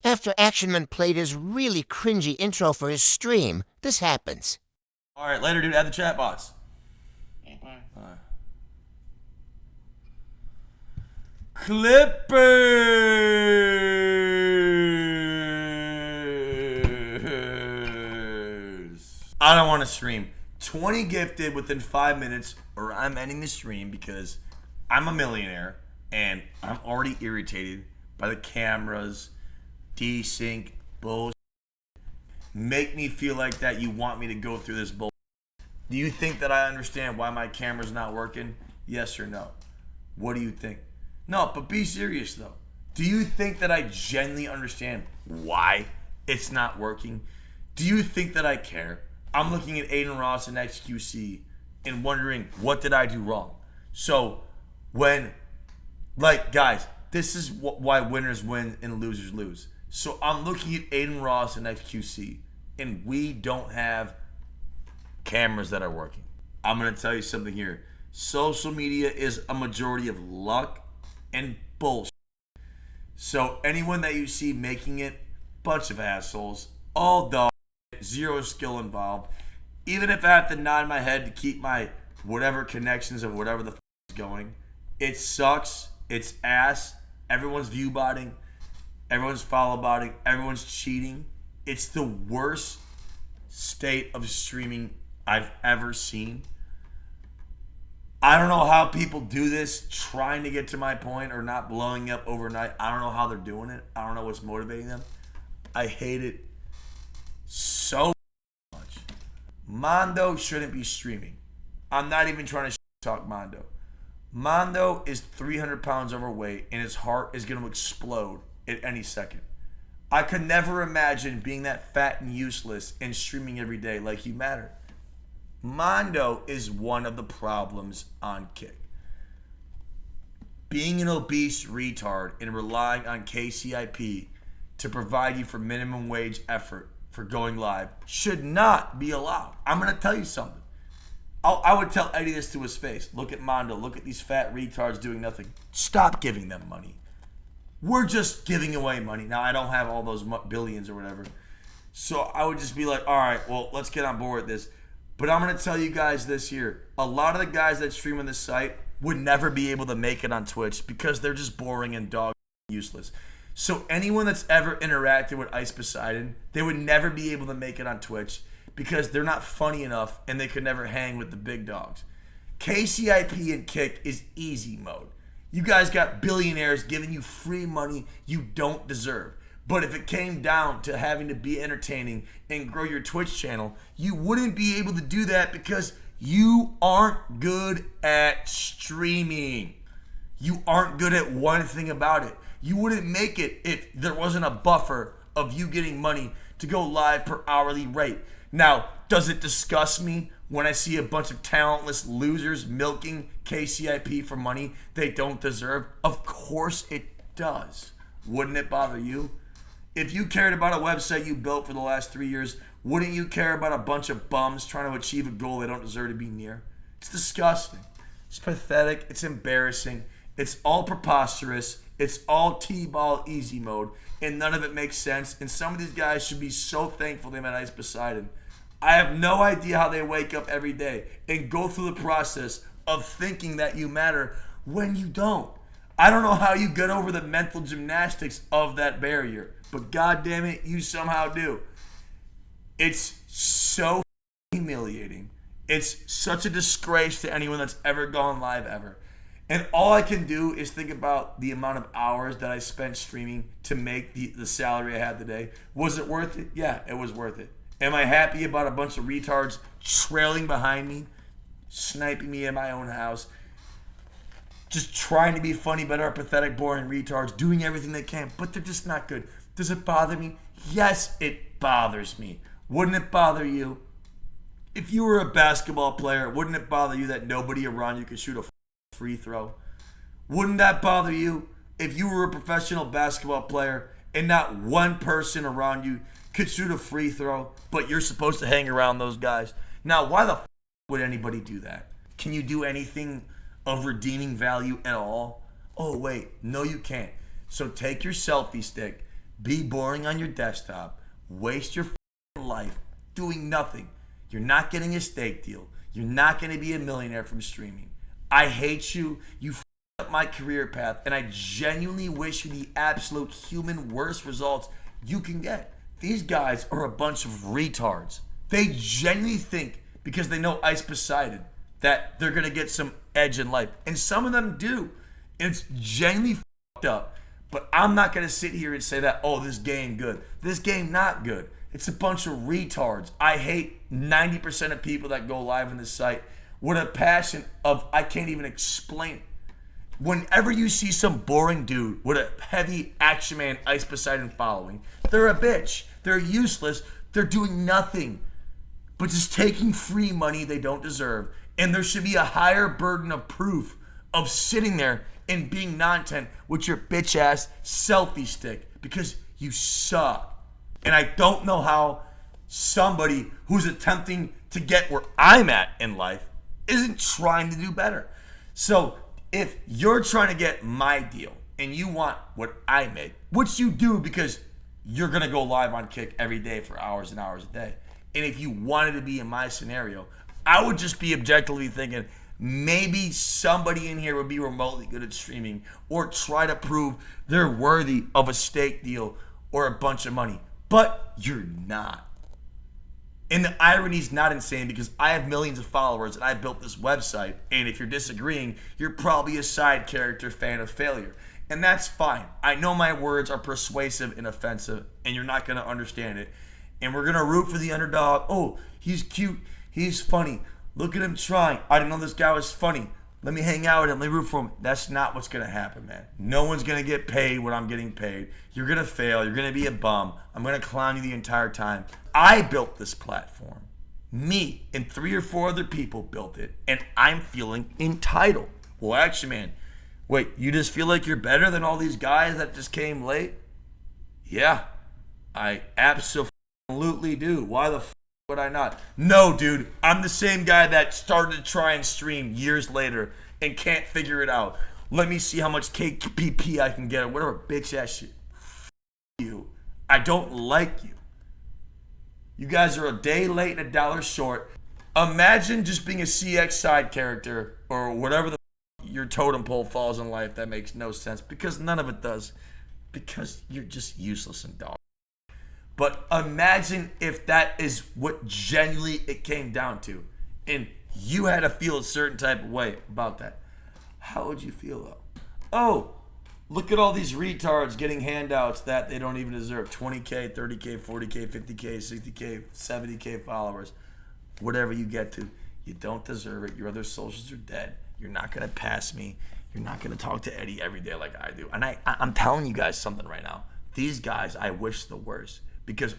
After Ac7ionman played his really cringy intro for his stream, this happens. Alright, later, dude. Add the chat bots. Clippers. I don't want to stream. 20 gifted within 5 minutes, or I'm ending the stream because I'm a millionaire and I'm already irritated by the cameras, desync, bullshit. Make me feel like that you want me to go through this bullshit. Do you think that I understand why my camera's not working? Yes or no? What do you think? No, but be serious though. Do you think that I genuinely understand why it's not working? Do you think that I care? I'm looking at Aiden Ross and XQC and wondering, what did I do wrong? So when, like, guys, this is why winners win and losers lose. So I'm looking at Aiden Ross and XQC, and we don't have cameras that are working. I'm going to tell you something here. Social media is a majority of luck and bullshit. So anyone that you see making it, bunch of assholes, all dog, zero skill involved. Even if I have to nod my head to keep my whatever connections of whatever the is going, it sucks. It's ass. Everyone's view botting. Everyone's follow botting. Everyone's cheating. It's the worst state of streaming I've ever seen. I don't know how people do this, trying to get to my point or not blowing up overnight. I don't know how they're doing it. I don't know what's motivating them. I hate it so much. Mondo shouldn't be streaming. I'm not even trying to talk Mondo. Mondo is 300 pounds overweight and his heart is going to explode at any second. I could never imagine being that fat and useless and streaming every day like you matter. Mondo is one of the problems on Kick. Being an obese retard and relying on KCIP to provide you for minimum wage effort for going live should not be allowed. I'm going to tell you something. I would tell Eddie this to his face. Look at Mondo. Look at these fat retards doing nothing. Stop giving them money. We're just giving away money. Now, I don't have all those billions or whatever. So I would just be like, all right, well, let's get on board with this. But I'm going to tell you guys this here. A lot of the guys that stream on this site would never be able to make it on Twitch because they're just boring and dog useless. So anyone that's ever interacted with iceposeidon, they would never be able to make it on Twitch because they're not funny enough and they could never hang with the big dogs. KCIP and Kick is easy mode. You guys got billionaires giving you free money you don't deserve. But if it came down to having to be entertaining and grow your Twitch channel, you wouldn't be able to do that because you aren't good at streaming. You aren't good at one thing about it. You wouldn't make it if there wasn't a buffer of you getting money to go live per hourly rate. Now, does it disgust me when I see a bunch of talentless losers milking KCIP for money they don't deserve? Of course it does. Wouldn't it bother you? If you cared about a website you built for the last 3 years, wouldn't you care about a bunch of bums trying to achieve a goal they don't deserve to be near? It's disgusting. It's pathetic. It's embarrassing. It's all preposterous. It's all T-ball easy mode, and none of it makes sense. And some of these guys should be so thankful they met iceposeidon. I have no idea how they wake up every day and go through the process of thinking that you matter when you don't. I don't know how you get over the mental gymnastics of that barrier, but God damn it, you somehow do. It's so humiliating. It's such a disgrace to anyone that's ever gone live ever. And all I can do is think about the amount of hours that I spent streaming to make the salary I had today. Was it worth it? Yeah, it was worth it. Am I happy about a bunch of retards trailing behind me, sniping me in my own house, just trying to be funny but are pathetic, boring retards, doing everything they can, but they're just not good? Does it bother me? Yes, it bothers me. Wouldn't it bother you? If you were a basketball player, wouldn't it bother you that nobody around you could shoot a free throw? Wouldn't that bother you if you were a professional basketball player and not one person around you could shoot a free throw, but you're supposed to hang around those guys? Now, why the would anybody do that? Can you do anything of redeeming value at all? Oh, wait, no, you can't. So take your selfie stick, be boring on your desktop, waste your life doing nothing. You're not getting a steak deal. You're not going to be a millionaire from streaming. I hate you. You up my career path, and I genuinely wish you the absolute human worst results you can get. These guys are a bunch of retards. They genuinely think because they know iceposeidon that they're going to get some edge in life. And some of them do. And it's genuinely fucked up. But I'm not going to sit here and say that, oh, this game good. This game not good. It's a bunch of retards. I hate 90% of people that go live on this site with a passion of I can't even explain it. Whenever you see some boring dude with a heavy Ac7ionman iceposeidon following, they're a bitch. They're useless. They're doing nothing but just taking free money they don't deserve. And there should be a higher burden of proof of sitting there and being non-tent with your bitch ass selfie stick because you suck. And I don't know how somebody who's attempting to get where I'm at in life isn't trying to do better. So if you're trying to get my deal and you want what I made, which you do because you're going to go live on Kick every day for hours and hours a day. And if you wanted to be in my scenario, I would just be objectively thinking maybe somebody in here would be remotely good at streaming or try to prove they're worthy of a steak deal or a bunch of money. But you're not. And the irony is not insane because I have millions of followers and I built this website. And if you're disagreeing, you're probably a side character fan of failure. And that's fine. I know my words are persuasive and offensive and you're not going to understand it. And we're going to root for the underdog. Oh, he's cute. He's funny. Look at him trying. I didn't know this guy was funny. Let me hang out with him. Let me root for him. That's not what's going to happen, man. No one's going to get paid what I'm getting paid. You're going to fail. You're going to be a bum. I'm going to clown you the entire time. I built this platform. Me and 3 or 4 other people built it, and I'm feeling entitled. Well, actually, man, wait, you just feel like you're better than all these guys that just came late? Yeah, I absolutely do. Why the would I not? No, dude, I'm the same guy that started to try and stream years later and can't figure it out. Let me see how much KPP I can get or whatever bitch ass shit. You. I don't like you. You guys are a day late and $1 short. Imagine just being a CX side character or whatever your totem pole falls in life. That makes no sense because none of it does. Because you're just useless and dog. But imagine if that is what genuinely it came down to. And you had to feel a certain type of way about that. How would you feel though? Oh, look at all these retards getting handouts that they don't even deserve. 20K, 30K, 40K, 50K, 60K, 70K followers. Whatever you get to, you don't deserve it. Your other socials are dead. You're not going to pass me. You're not going to talk to Eddie every day like I do. And I'm telling you guys something right now. These guys, I wish the worst. Because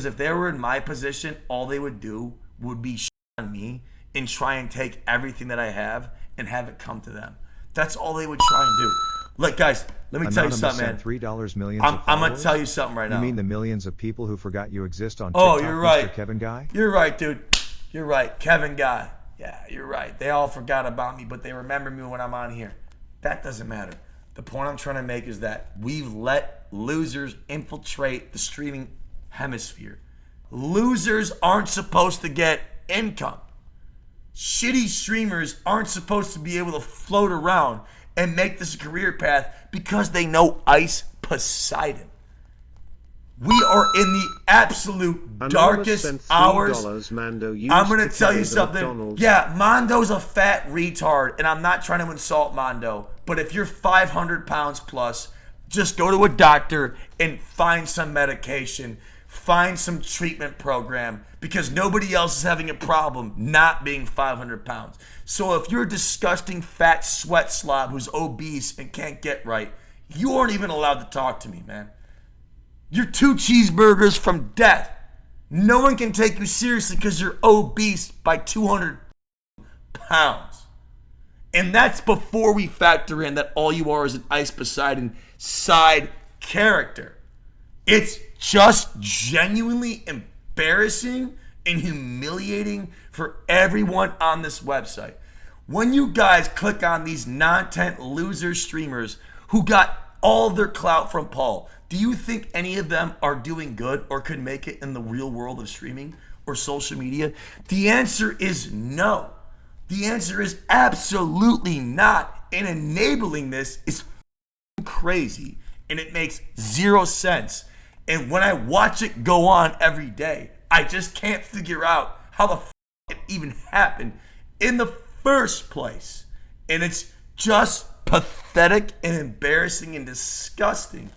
if they were in my position, all they would do would be shit on me and try and take everything that I have and have it come to them. That's all they would try and do. Look, guys, let me tell you something, man. $3 millions I'm going to tell you something right now. You mean the millions of people who forgot you exist on TikTok, you're right. Mr. Kevin Guy? You're right, dude. You're right. Kevin Guy. Yeah, you're right. They all forgot about me, but they remember me when I'm on here. That doesn't matter. The point I'm trying to make is that we've let losers infiltrate the streaming hemisphere. Losers aren't supposed to get income. Shitty streamers aren't supposed to be able to float around and make this a career path because they know iceposeidon. We are in the absolute darkest hours. Mando I'm going to tell you something. Yeah, Mondo's a fat retard, and I'm not trying to insult Mondo, but if you're 500 pounds plus, just go to a doctor and find some medication, find some treatment program, because nobody else is having a problem not being 500 pounds. So if you're a disgusting fat sweat slob who's obese and can't get right, you aren't even allowed to talk to me, man. You're 2 cheeseburgers from death. No one can take you seriously because you're obese by 200 pounds. And that's before we factor in that all you are is an iceposeidon side character. It's just genuinely embarrassing and humiliating for everyone on this website. When you guys click on these non-tent loser streamers who got all their clout from Paul, Do you think any of them are doing good or could make it in the real world of streaming or social media? The answer is no. The answer is absolutely not. And enabling this is crazy, and it makes zero sense. And when I watch it go on every day, I just can't figure out how the it even happened in the first place. And it's just pathetic and embarrassing and disgusting.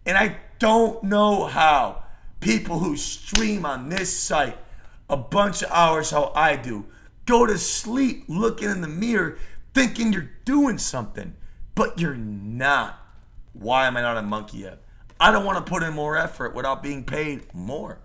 And I don't know how people who stream on this site a bunch of hours, how I do, go to sleep looking in the mirror thinking you're doing something, but you're not. Why am I not a monkey yet? I don't want to put in more effort without being paid more.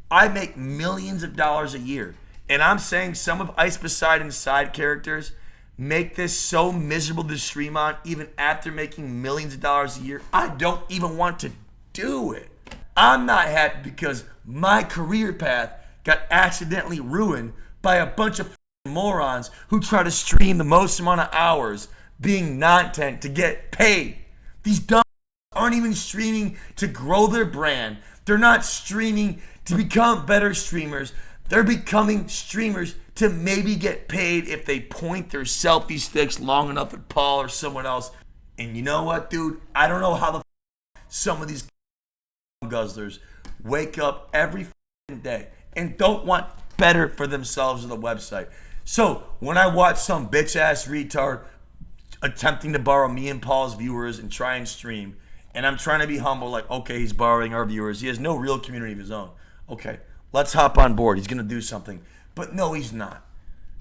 I make millions of dollars a year, and I'm saying some of iceposeidon's side characters make this so miserable to stream on even after making millions of dollars a year. I don't even want to do it. I'm not happy because my career path got accidentally ruined by a bunch of morons who try to stream the most amount of hours being content to get paid. These dumb aren't even streaming to grow their brand. They're not streaming to become better streamers. They're becoming streamers to maybe get paid if they point their selfie sticks long enough at Paul or someone else. And you know what, dude? I don't know how the some of these guzzlers wake up every day and don't want better for themselves or the website. So when I watch some bitch ass retard attempting to borrow me and Paul's viewers and try and stream, and I'm trying to be humble, like, okay, he's borrowing our viewers. He has no real community of his own. Okay, let's hop on board. He's going to do something. But no, he's not.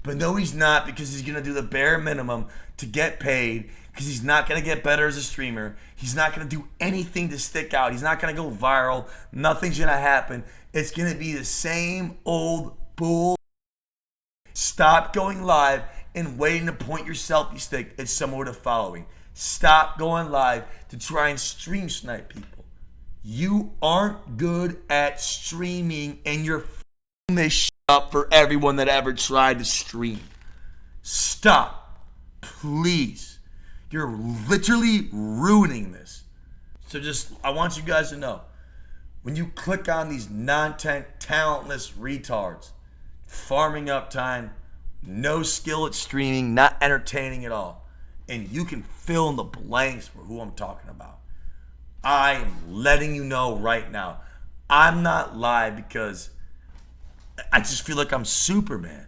Because he's going to do the bare minimum to get paid, because he's not going to get better as a streamer. He's not going to do anything to stick out. He's not going to go viral. Nothing's going to happen. It's going to be the same old bull. Stop going live and waiting to point your selfie stick at someone with a following. Stop going live to try and stream snipe people. You aren't good at streaming, and you're f***ing this shit up for everyone that ever tried to stream. Stop. Please. You're literally ruining this. So I want you guys to know, when you click on these talentless retards, farming up time, no skill at streaming, not entertaining at all, and you can fill in the blanks for who I'm talking about. I am letting you know right now, I'm not live because I just feel like I'm Superman.